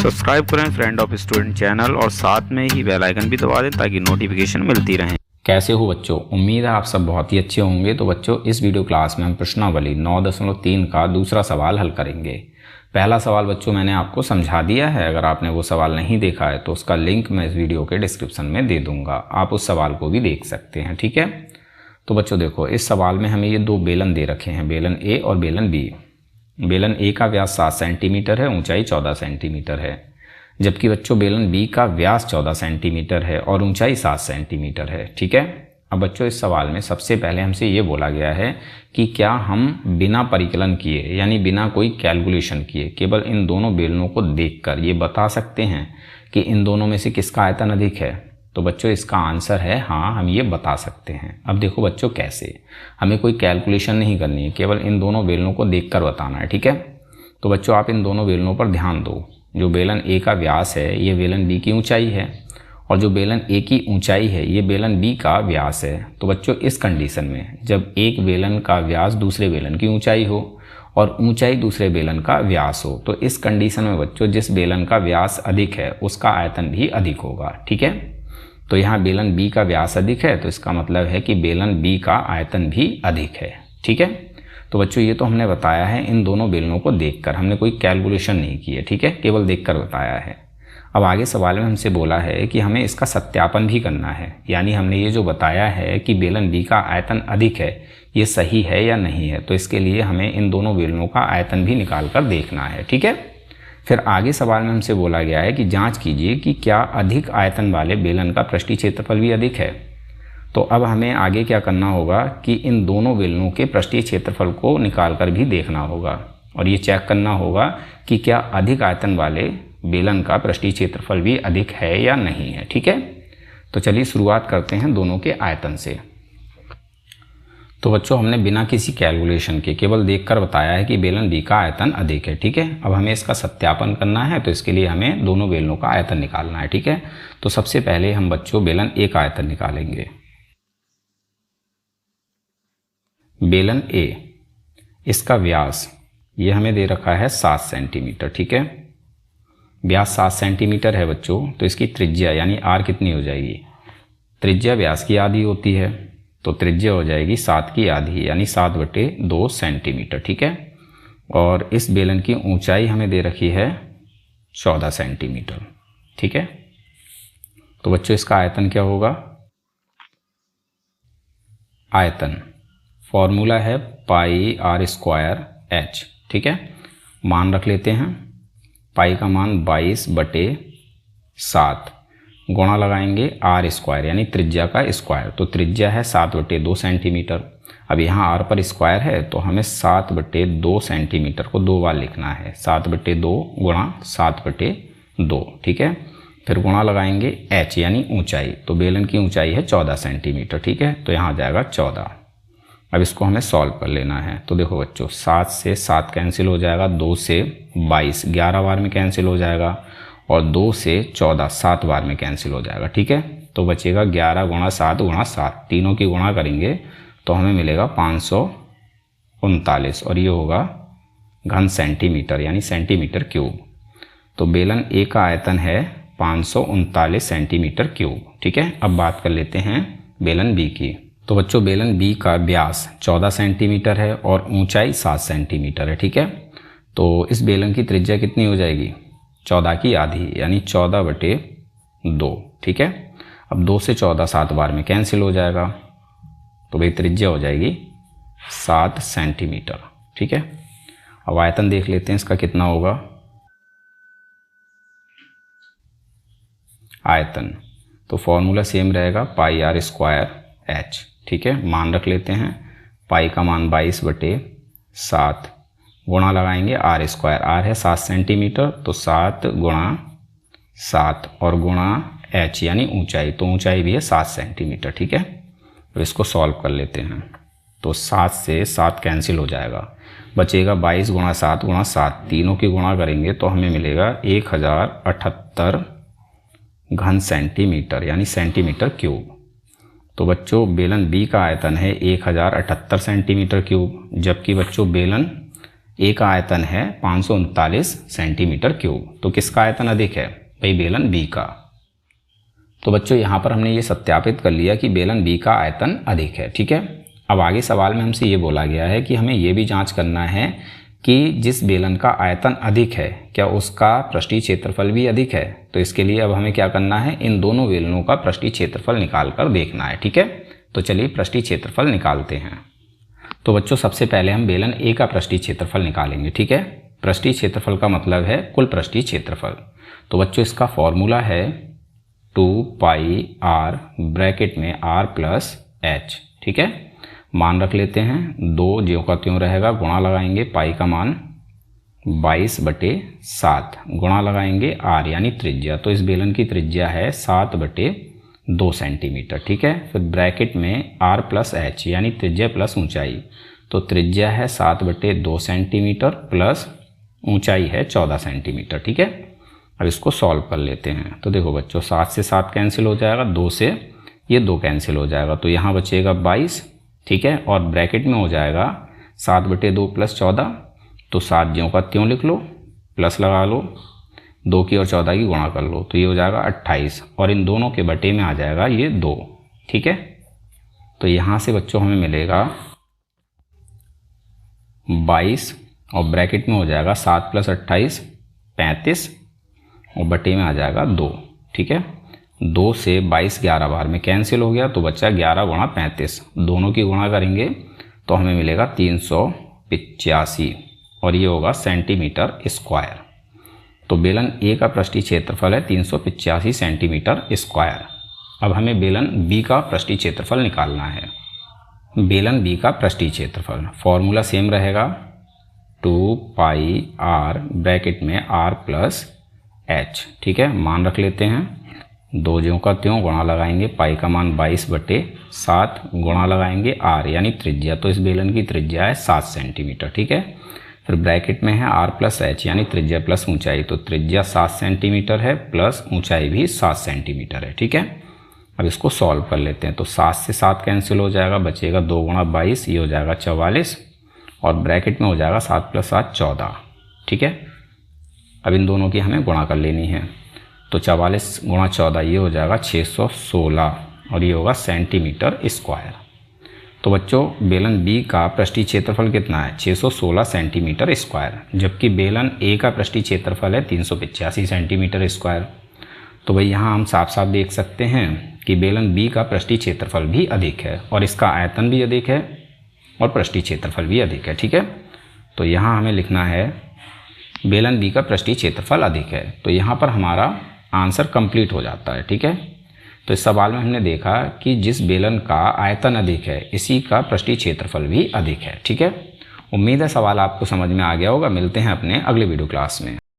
Subscribe करें friend of student channel और साथ में ही बेल आइकन भी दबा दें ताकि नोटिफिकेशन मिलती रहे। कैसे हो बच्चों, उम्मीद है आप सब बहुत ही अच्छे होंगे। तो बच्चों, इस वीडियो क्लास में हम प्रश्नावली 9.3 का दूसरा सवाल हल करेंगे। पहला सवाल बच्चों मैंने आपको समझा दिया है, अगर आपने वो सवाल नहीं देखा है तो उसका लिंक मैं इस वीडियो के डिस्क्रिप्शन में दे दूंगा, आप उस सवाल को भी देख सकते हैं। ठीक है, तो बच्चों देखो, इस सवाल में हमें ये दो बेलन दे रखे हैं, बेलन ए और बेलन बी। बेलन ए का व्यास 7 सेंटीमीटर है, ऊंचाई 14 सेंटीमीटर है, जबकि बच्चों बेलन बी का व्यास 14 सेंटीमीटर है और ऊंचाई 7 सेंटीमीटर है। ठीक है, अब बच्चों इस सवाल में सबसे पहले हमसे ये बोला गया है कि क्या हम बिना परिकलन किए यानी बिना कोई कैलकुलेशन किए केवल इन दोनों बेलनों को देखकर ये बता सकते हैं कि इन दोनों में से किसका आयतन अधिक है। तो बच्चों इसका आंसर है हाँ, हम ये बता सकते हैं। अब देखो बच्चों कैसे, हमें कोई कैलकुलेशन नहीं करनी है, केवल इन दोनों बेलनों को देखकर बताना है। ठीक है, तो बच्चों आप इन दोनों बेलनों पर ध्यान दो। जो बेलन ए का व्यास है ये बेलन बी की ऊंचाई है, और जो बेलन ए की ऊंचाई है ये बेलन बी का व्यास है। तो बच्चों इस कंडीशन में जब एक बेलन का व्यास दूसरे बेलन की ऊंचाई हो और ऊंचाई दूसरे बेलन का व्यास हो, तो इस कंडीशन में बच्चों जिस बेलन का व्यास अधिक है उसका आयतन भी अधिक होगा। ठीक है, तो यहाँ बेलन बी का व्यास अधिक है तो इसका मतलब है कि बेलन बी का आयतन भी अधिक है। ठीक है, तो बच्चों ये तो हमने बताया है इन दोनों बेलनों को देखकर, हमने कोई कैलकुलेशन नहीं की है। ठीक है, केवल देखकर बताया है। अब आगे सवाल में हमसे बोला है कि हमें इसका सत्यापन भी करना है, यानी हमने ये जो बताया है कि बेलन बी का आयतन अधिक है ये सही है या नहीं है। तो इसके लिए हमें इन दोनों बेलनों का आयतन भी निकाल कर देखना है। ठीक है, फिर आगे सवाल में हमसे बोला गया है कि जांच कीजिए कि क्या अधिक आयतन वाले बेलन का पृष्ठीय क्षेत्रफल भी अधिक है। तो अब हमें आगे क्या करना होगा कि इन दोनों बेलनों के पृष्ठीय क्षेत्रफल को निकाल कर भी देखना होगा और ये चेक करना होगा कि क्या अधिक आयतन वाले बेलन का पृष्ठीय क्षेत्रफल भी अधिक है या नहीं है। ठीक है, तो चलिए शुरुआत करते हैं दोनों के आयतन से। तो बच्चों हमने बिना किसी कैलकुलेशन के केवल देखकर बताया है कि बेलन बी का आयतन अधिक है। ठीक है, अब हमें इसका सत्यापन करना है, तो इसके लिए हमें दोनों बेलनों का आयतन निकालना है। ठीक है, तो सबसे पहले हम बच्चों बेलन ए का आयतन निकालेंगे। बेलन ए, इसका व्यास ये हमें दे रखा है 7 सेंटीमीटर। ठीक है, व्यास 7 सेंटीमीटर है बच्चों, तो इसकी त्रिज्या यानी आर कितनी हो जाएगी, त्रिज्या व्यास की आधी होती है, तो त्रिज्या हो जाएगी 7 की आधी यानी 7/2 सेंटीमीटर। ठीक है, और इस बेलन की ऊंचाई हमें दे रखी है 14 सेंटीमीटर। ठीक है, तो बच्चों इसका आयतन क्या होगा, आयतन फॉर्मूला है पाई आर स्क्वायर एच। ठीक है, मान रख लेते हैं, पाई का मान 22/7 गुणा लगाएंगे आर स्क्वायर यानी त्रिज्या का स्क्वायर, तो त्रिज्या है 7/2 सेंटीमीटर। अब यहाँ आर पर स्क्वायर है तो हमें 7/2 सेंटीमीटर को 2 बार लिखना है, 7/2 गुणा 7/2। ठीक है, फिर गुणा लगाएंगे एच यानी ऊंचाई, तो बेलन की ऊंचाई है 14 सेंटीमीटर। ठीक है, तो यहाँ आ जाएगा 14। अब इसको हमें सॉल्व कर लेना है। तो देखो बच्चों 7 से 7 कैंसिल हो जाएगा, 2 से 22 11 बार में कैंसिल हो जाएगा, और 2 से 14 7 बार में कैंसिल हो जाएगा। ठीक है, तो बचेगा 11 गुणा 7 गुणा 7, तीनों की गुणा करेंगे तो हमें मिलेगा 539, और ये होगा घन सेंटीमीटर यानी सेंटीमीटर क्यूब। तो बेलन ए का आयतन है 539 सेंटीमीटर क्यूब। ठीक है, अब बात कर लेते हैं बेलन बी की। तो बच्चों बेलन बी का व्यास 14 सेंटीमीटर है और ऊंचाई 7 सेंटीमीटर है। ठीक है, तो इस बेलन की त्रिज्या कितनी हो जाएगी, 14 की आधी यानी 14/2। ठीक है, अब 2 से 14 7 बार में कैंसिल हो जाएगा, तो भाई त्रिज्या हो जाएगी 7 सेंटीमीटर। ठीक है, अब आयतन देख लेते हैं इसका कितना होगा। आयतन तो फॉर्मूला सेम रहेगा पाई आर स्क्वायर एच। ठीक है, मान रख लेते हैं, पाई का मान 22/7 गुणा लगाएंगे आर स्क्वायर, आर है 7 सेंटीमीटर, तो 7 गुणा 7 और गुणा एच यानी ऊंचाई, तो ऊंचाई भी है 7 सेंटीमीटर। ठीक है, तो इसको सॉल्व कर लेते हैं, तो 7 से 7 कैंसिल हो जाएगा, बचेगा 22 गुणा 7 गुणा 7, तीनों की गुणा करेंगे तो हमें मिलेगा 1078 घन सेंटीमीटर यानी सेंटीमीटर क्यूब। तो बच्चों बेलन बी का आयतन है 1078 सेंटीमीटर क्यूब, जबकि बच्चों बेलन ए का आयतन है 539 सेंटीमीटर क्यूब। तो किसका आयतन अधिक है? भाई बेलन बी का। तो बच्चों यहाँ पर हमने ये सत्यापित कर लिया कि बेलन बी का आयतन अधिक है। ठीक है, अब आगे सवाल में हमसे ये बोला गया है कि हमें ये भी जांच करना है कि जिस बेलन का आयतन अधिक है क्या उसका पृष्ठीय क्षेत्रफल भी अधिक है। तो इसके लिए अब हमें क्या करना है, इन दोनों बेलनों का पृष्ठीय क्षेत्रफल निकाल कर देखना है। ठीक है, तो चलिए पृष्ठीय क्षेत्रफल निकालते हैं। तो बच्चों सबसे पहले हम बेलन ए का पृष्ठीय क्षेत्रफल निकालेंगे। ठीक है, पृष्ठीय क्षेत्रफल का मतलब है कुल पृष्ठीय क्षेत्रफल। तो बच्चों इसका फॉर्मूला है 2πr ब्रैकेट में r प्लस h। ठीक है, मान रख लेते हैं, 2 ज्यों का त्यों रहेगा, गुणा लगाएंगे पाई का मान 22/7, गुणा लगाएंगे r यानी त्रिज्या। तो इस बेलन की त्रिज्या है 7/2 सेंटीमीटर। ठीक है, फिर ब्रैकेट में r प्लस h यानी त्रिज्या प्लस ऊंचाई। तो त्रिज्या है 7/2 सेंटीमीटर प्लस ऊंचाई है 14 सेंटीमीटर। ठीक है, अब इसको सॉल्व कर लेते हैं। तो देखो बच्चों 7 से 7 कैंसिल हो जाएगा, 2 से ये 2 कैंसिल हो जाएगा, तो यहाँ बचेगा 22। ठीक है, और ब्रैकेट में हो जाएगा 7/2 प्लस 14, तो 7 ज्यों का त्यों लिख लो, प्लस लगा लो, 2 की और 14 की गुणा कर लो, तो ये हो जाएगा 28, और इन दोनों के बटे में आ जाएगा ये 2। ठीक है, तो यहाँ से बच्चों हमें मिलेगा 22, और ब्रैकेट में हो जाएगा 7 + 28 35, और बटे में आ जाएगा 2। ठीक है, 2 से 22 11 बार में कैंसिल हो गया, तो बच्चा 11 × 35, दोनों की गुणा करेंगे तो हमें मिलेगा 385, और ये होगा सेंटीमीटर स्क्वायर। तो बेलन ए का पृष्ठीय क्षेत्रफल है 385 सेंटीमीटर स्क्वायर। अब हमें बेलन बी का पृष्ठीय क्षेत्रफल निकालना है। बेलन बी का पृष्ठीय क्षेत्रफल फॉर्मूला सेम रहेगा, 2πr ब्रैकेट में r प्लस h। ठीक है, मान रख लेते हैं, 2 ज्यों का त्यों, गुणा लगाएंगे पाई का मान 22/7, गुणा लगाएंगे r यानी त्रिज्या। तो इस बेलन की त्रिज्या है 7 सेंटीमीटर। ठीक है, फिर ब्रैकेट में है r प्लस h यानी त्रिज्या प्लस ऊंचाई। तो त्रिज्या 7 सेंटीमीटर है प्लस ऊंचाई भी 7 सेंटीमीटर है। ठीक है, अब इसको सॉल्व कर लेते हैं। तो 7 से 7 कैंसिल हो जाएगा, बचेगा 2 × 22, ये हो जाएगा 44, और ब्रैकेट में हो जाएगा 7 + 7 14। ठीक है, अब इन दोनों की हमें गुणा कर लेनी है। तो 44 × 14 ये हो जाएगा 616, और ये होगा सेंटीमीटर स्क्वायर। तो बच्चों बेलन बी का पृष्ठीय क्षेत्रफल कितना है? 616 सेंटीमीटर स्क्वायर, जबकि बेलन ए का पृष्ठीय क्षेत्रफल है 385 सेंटीमीटर स्क्वायर। तो भाई यहाँ हम साफ साफ देख सकते हैं कि बेलन बी का पृष्ठीय क्षेत्रफल भी अधिक है, और इसका आयतन भी अधिक है, और पृष्ठीय क्षेत्रफल भी अधिक है। ठीक है, तो यहाँ हमें लिखना है बेलन बी का पृष्ठीय क्षेत्रफल अधिक है। तो यहाँ पर हमारा आंसर कंप्लीट हो जाता है। ठीक है, तो इस सवाल में हमने देखा कि जिस बेलन का आयतन अधिक है इसी का पृष्ठीय क्षेत्रफल भी अधिक है। ठीक है, उम्मीद है सवाल आपको समझ में आ गया होगा। मिलते हैं अपने अगले वीडियो क्लास में।